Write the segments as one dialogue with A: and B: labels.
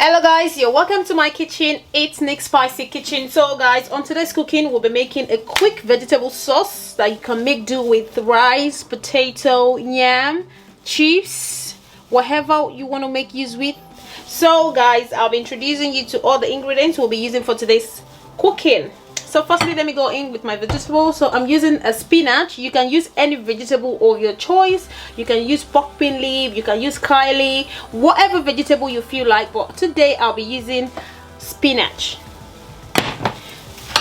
A: Hello guys, you're welcome to my kitchen. It's Nikspicykitchen. So guys, on today's cooking we'll be making a quick vegetable sauce that you can make do with rice, potato, yam, chips, whatever you want to make use with. So guys, I'll be introducing you to all the ingredients we'll be using for today's cooking. So firstly, let me go in with my vegetables. So I'm using a spinach. You can use any vegetable of your choice. You can use pork pin leaf, you can use kylie, whatever vegetable you feel like, but today I'll be using spinach.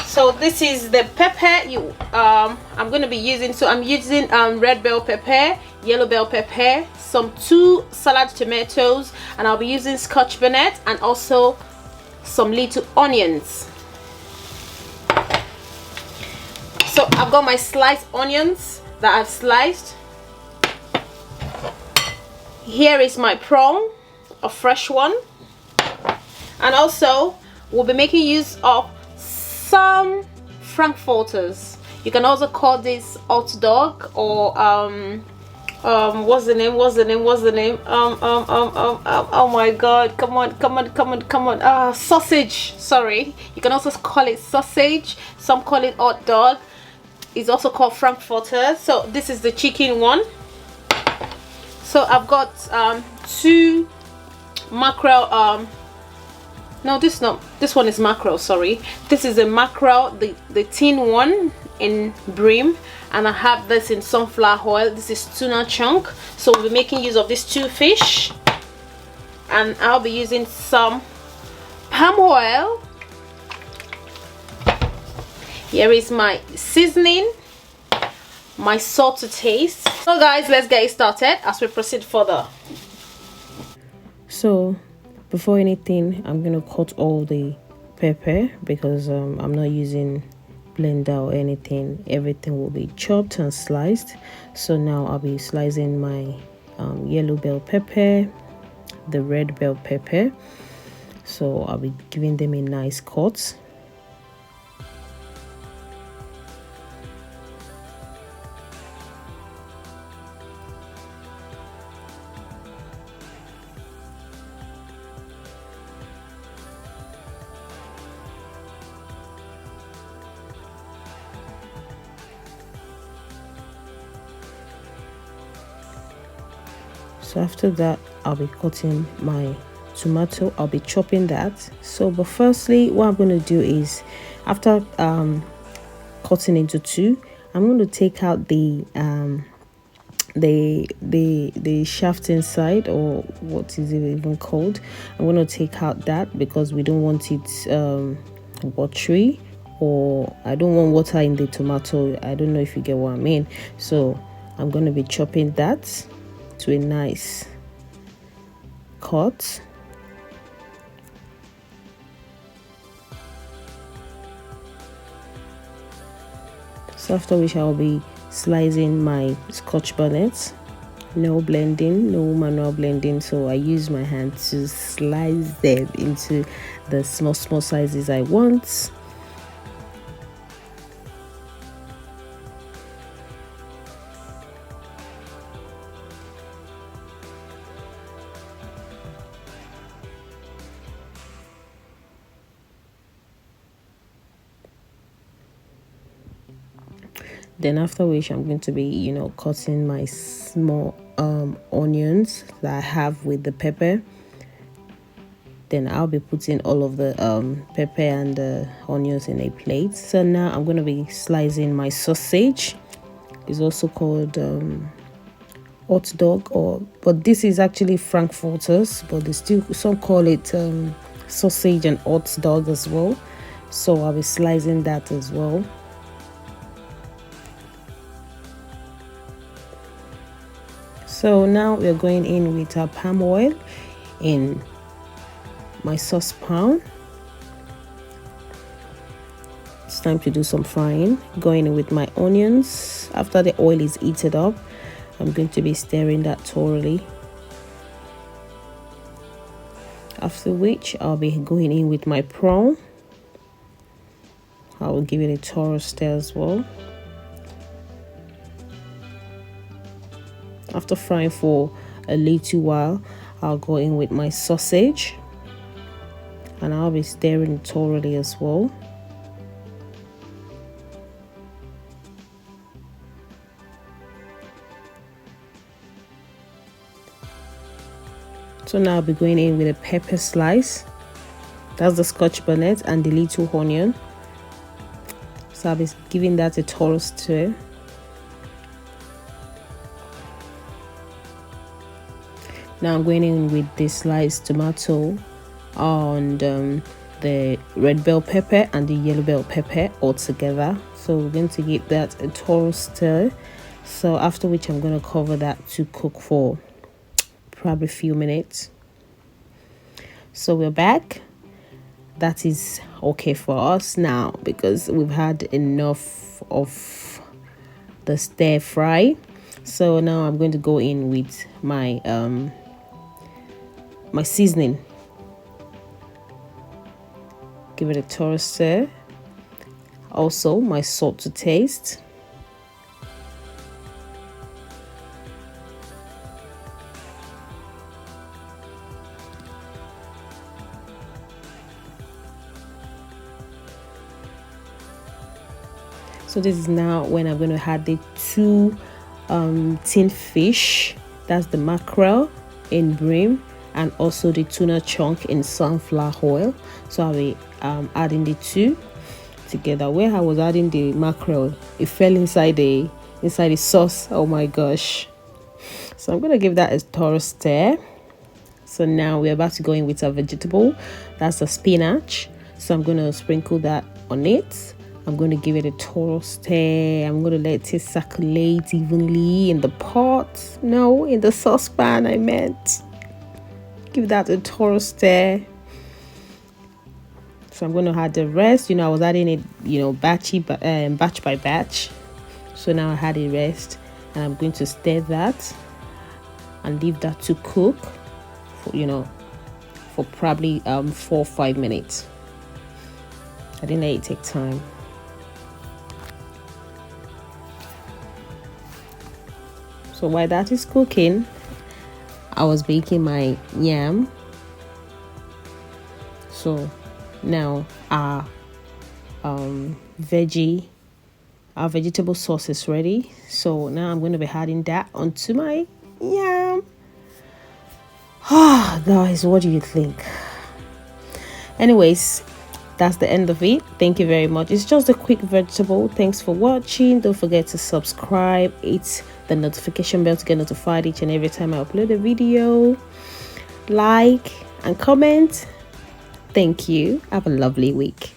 A: So this is the pepper I'm going to be using. So I'm using red bell pepper, yellow bell pepper, some 2 salad tomatoes, and I'll be using scotch bonnet and also some little onions. So I've got my sliced onions that I've sliced. Here is my prawn, a fresh one, and also we'll be making use of some frankfurters. You can also call this hot dog or what's the name? Oh my god, come on, sausage. Sorry, you can also call it sausage. Some call it hot dog. It's also called frankfurter. So this is the chicken one. So I've got 2 mackerel. No, this one is mackerel, sorry. This is a mackerel, the tin one in brim, and I have this in sunflower oil. This is tuna chunk. So we'll be making use of these 2 fish, and I'll be using some palm oil. Here is my seasoning, my salt to taste. So guys, let's get it started as we proceed further. So before anything, I'm gonna cut all the pepper because I'm not using blender or anything. Everything will be chopped and sliced. So now I'll be slicing my yellow bell pepper, the red bell pepper. So I'll be giving them a nice cut. So after that, I'll be cutting my tomato. I'll be chopping that. So but firstly, what I'm going to do is, after cutting into 2, I'm going to take out the shaft inside, or what is it even called. I'm going to take out that because we don't want it watery, or I don't want water in the tomato. I don't know if you get what I mean. So I'm going to be chopping that to a nice cut. So after which I'll be slicing my scotch bonnet. No blending, no manual blending, so I use my hand to slice them into the small sizes I want. Then after which I'm going to be cutting my small onions that I have with the pepper. Then I'll be putting all of the pepper and the onions in a plate. So now I'm going to be slicing my sausage. It's also called hot dog, but this is actually frankfurters, but they still some call it sausage and hot dog as well. So I'll be slicing that as well. So now we're going in with our palm oil in my saucepan. It's time to do some frying. Going in with my onions. After the oil is heated up, I'm going to be stirring that thoroughly. After which I'll be going in with my prawn. I will give it a thorough stir as well. After frying for a little while, I'll go in with my sausage. and I'll be stirring it thoroughly as well. So now I'll be going in with a pepper slice. That's the scotch bonnet and the little onion. So I'll be giving that a thorough stir. Now I'm going in with the sliced tomato and the red bell pepper and the yellow bell pepper all together. So we're going to give that a thorough stir. So after which I'm going to cover that to cook for probably a few minutes. So we're back. That is okay for us now because we've had enough of the stir fry. So now I'm going to go in with my my seasoning. Give it a thorough stir. Also my salt to taste. So this is now when I'm going to add the 2 tin fish. That's the mackerel in bream and also the tuna chunk in sunflower oil. So I'll be adding the 2 together. Where I was adding the mackerel, it fell inside the sauce. Oh my gosh. So I'm going to give that a thorough stir. So now we're about to go in with our vegetable. That's the spinach. So I'm going to sprinkle that on it. I'm going to give it a thorough stir. I'm going to let it circulate evenly in the pot. No, in the saucepan, I meant. Give that a thorough stir. So I'm going to add the rest. I was adding it, batch by batch. So now I had the rest. And I'm going to stir that. And leave that to cook for probably 4 or 5 minutes. I didn't let it take time. So while that is cooking, I was baking my yam. So now our vegetable sauce is ready. So now I'm going to be adding that onto my yam. Ah, guys, what do you think? Anyways, that's the end of it. Thank you very much. It's just a quick vegetable. Thanks for watching. Don't forget to subscribe, hit the notification bell to get notified each and every time I upload a video. Like and comment. Thank you. Have a lovely week.